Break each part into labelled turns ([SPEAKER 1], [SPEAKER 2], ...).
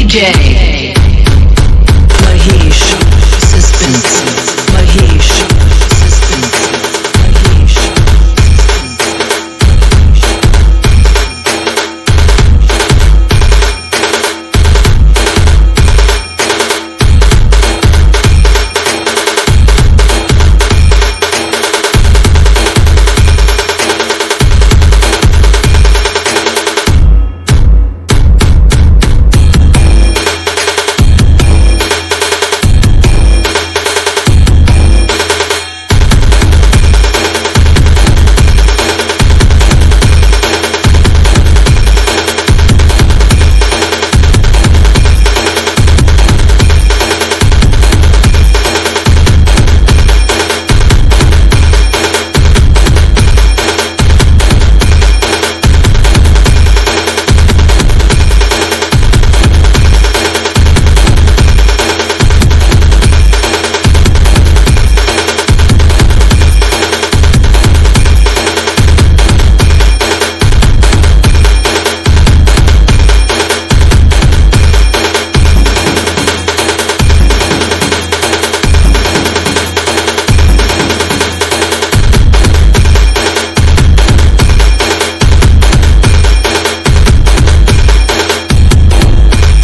[SPEAKER 1] DJ Mahesh Suspense. Mahesh Suspense. Mahesh Suspense.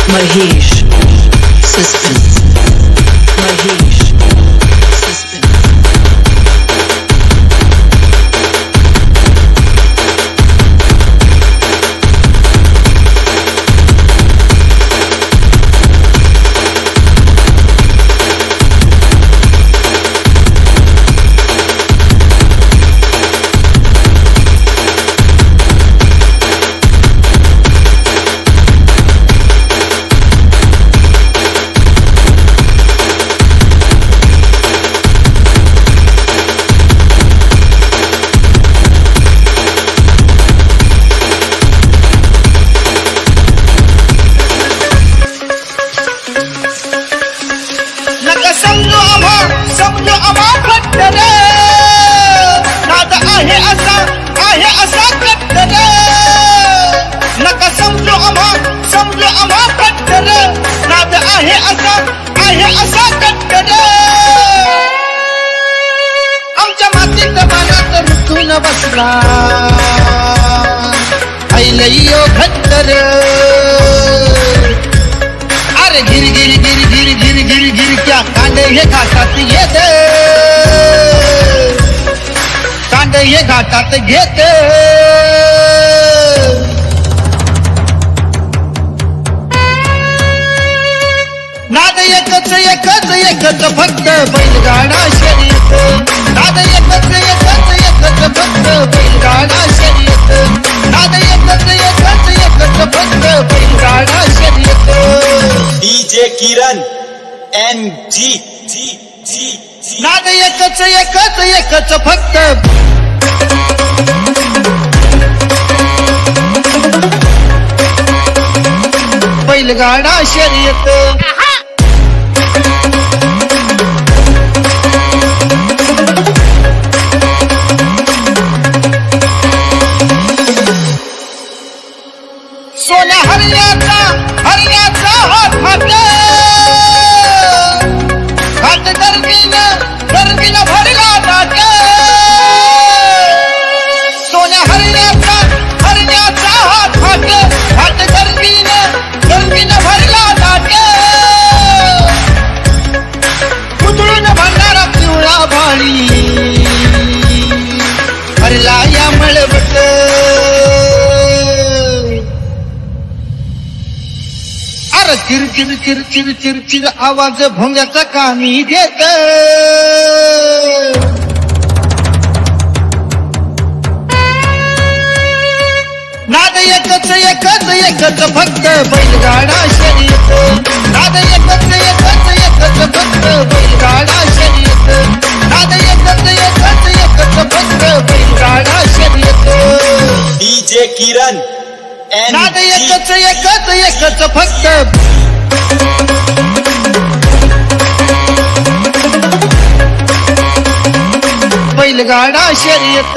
[SPEAKER 1] Mahesh Suspense.
[SPEAKER 2] आमच्या मातीत मनात रुतून बसला ऐलयो घट्टर अरे गिर गिर गिर गिर गिर गिर गिर क्या कांडे हे घाटात येते कांडे हे घाटात घेते नाद एकच एकच एकच फक्त बैलगाडा शर्यत नाद एकच एकच एकच फक्त बैलगाडा शर्यत नाद एकच एकच एकच फक्त बैलगाडा शर्यत
[SPEAKER 3] डीजे किरण NG
[SPEAKER 2] नाद एकच एकच एकच फक्त बैलगाडा शर्यत सोन्या हरण्याचा हात हात गर्दीनं भरला जात सोन्या हरण्याचा हात हात गर्दीनं भरला जात उतळून भरणारा पिवळा भाळी भरला या मळवट चिर चिर चिर चिर चिर चिर आवाज भोंग्याचा कामी देत नाद एकच एकच एकच फक्त बैलगाडा शर्यत नाद एकच एकच एकच फक्त बैलगाडा शर्यत नाद एकच एकच एकच फक्त बैलगाडा शर्यत
[SPEAKER 3] डीजे किरण
[SPEAKER 2] नाद एकच एकच एकच फक्त बैलगाडा शर्यत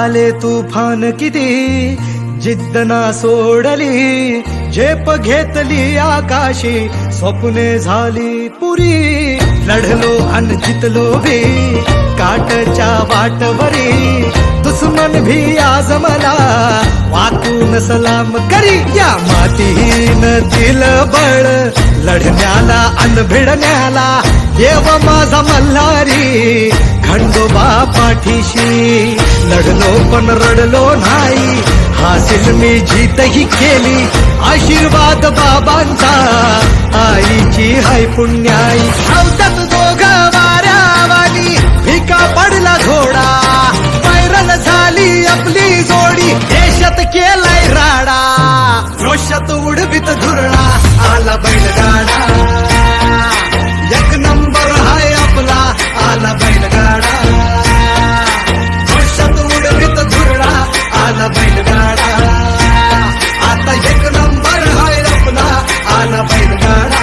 [SPEAKER 4] आले तुफान किती जिद्द ना सोडली, झेप घेतली आकाशी, स्वप्ने झाली पुरी, लढलो अन जितलो भी काटच्या वाटवरी, दुश्मन भी आज मला वाकून सलाम करी, या मातीहीन दिल बळ लढण्याला अन भिडण्याला, देव माझा मल्हारी खंडोबा पाठीशी, लढलो पण रडलो नाही, हासिल मी जीतही केली, आशीर्वाद बाबांचा आईची हाय पुण्याई, धावतात दोघं वाऱ्यावानी, भिका पडला घोडा, पैरन झाली आपली जोडी, देशात केलाय राडा, रोषात उडवीत धुरळा, आला बैलगाडा, एक नंबर हाय आपला, आला बैलगाडा, रोषात उडवीत धुरळा, आला बैलगाडा, आता एक नंबर हाय आपला, आला बैलगाडा.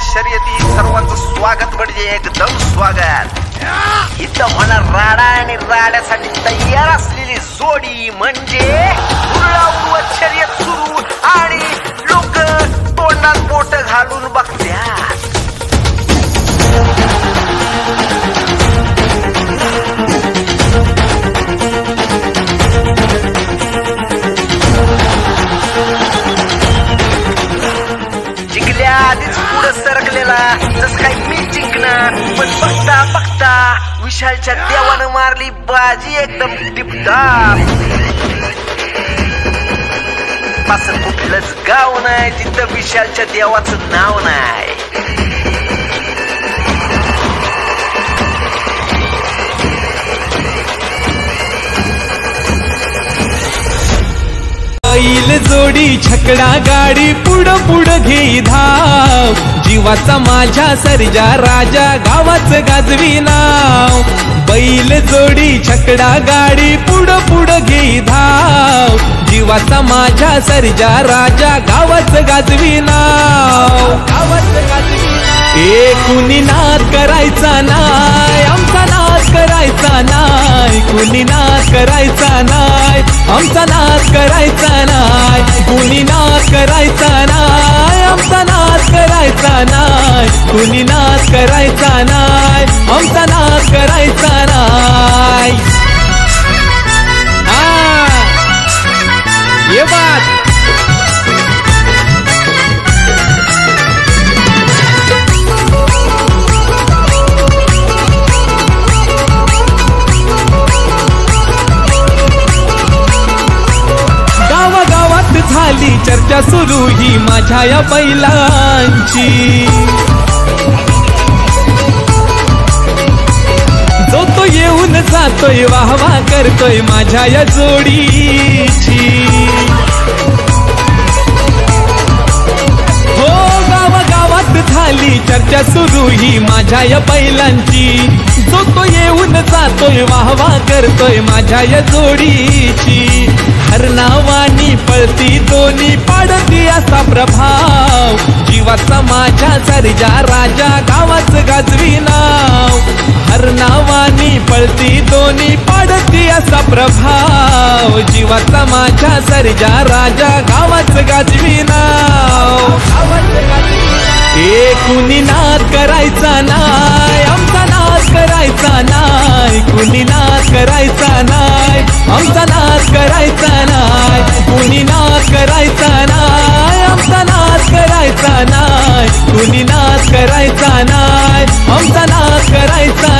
[SPEAKER 5] शर्यती सर्वांचं स्वागत म्हणजे एकदम स्वागत. इथं होणार राडा आणि राड्यासाठी तयार असलेली जोडी म्हणजे शर्यत सुरू आणि लोक तोंडात बोट घालून बघतात. आधीच पुढं सरकलेला तस काही मी जिंकणार, पण बघता बघता विशालच्या देवानं मारली बाजी एकदम टिपटाप. असं कुठलंच गाव नाही जिथं विशालच्या देवाचं नाव नाही.
[SPEAKER 6] बैल जोडी छकडा गाडी पुढं पुढं घेई धाव, जीवाचा माझ्या सर्जा राजा गावाचं गाजवी नाव. बैल जोडी छकडा गाडी पुढं पुढं घेई धाव, जीवाचा माझ्या सर्जा राजा गावाचं गाजवी नाव. गावाचं गाजवी कुणी नाद करायचा नाय, आमचा नाद करायचा नाय, कुणी नाद करायचा नाय, आमचा नाद करायचा नाय, कुणी नाद करायचा नाय, आमचा नाद करायचा नाय, कुणी नाद करायचा नाय, आमचा नाद करायचा नाय. ये बात झाली चर्चा सुरू ही माझ्या या बैलांची. जो तो येऊन जातोय वाह वाह करतोय माझ्या या जोडीची. हो गावागावात झाली चर्चा सुरू ही माझ्या या बैलांची. जो तो येऊन जातोय वाह वाह करतोय माझ्या या जोडीची. हर नावानी पळती दोन्ही पाडती असा प्रभाव, जीवाचा माझ्या सर्जा राजा गावाचं गाजवी नाव. अर्नावानी पळती दोन्ही पाडती असा प्रभाव जीवाचा माझ्या सर्जा राजा गावाच गाजवी नाव कुणी नाद करायचा नाय आमचा नाद करायचा नाय कुणी नाद करायचा नाय आमचा नाद करायचा नाय कुणी नाद करायचा नाय आमचा नाद करायचा नाय कुणी नाद करायचा नाय आमचा नाद करायचा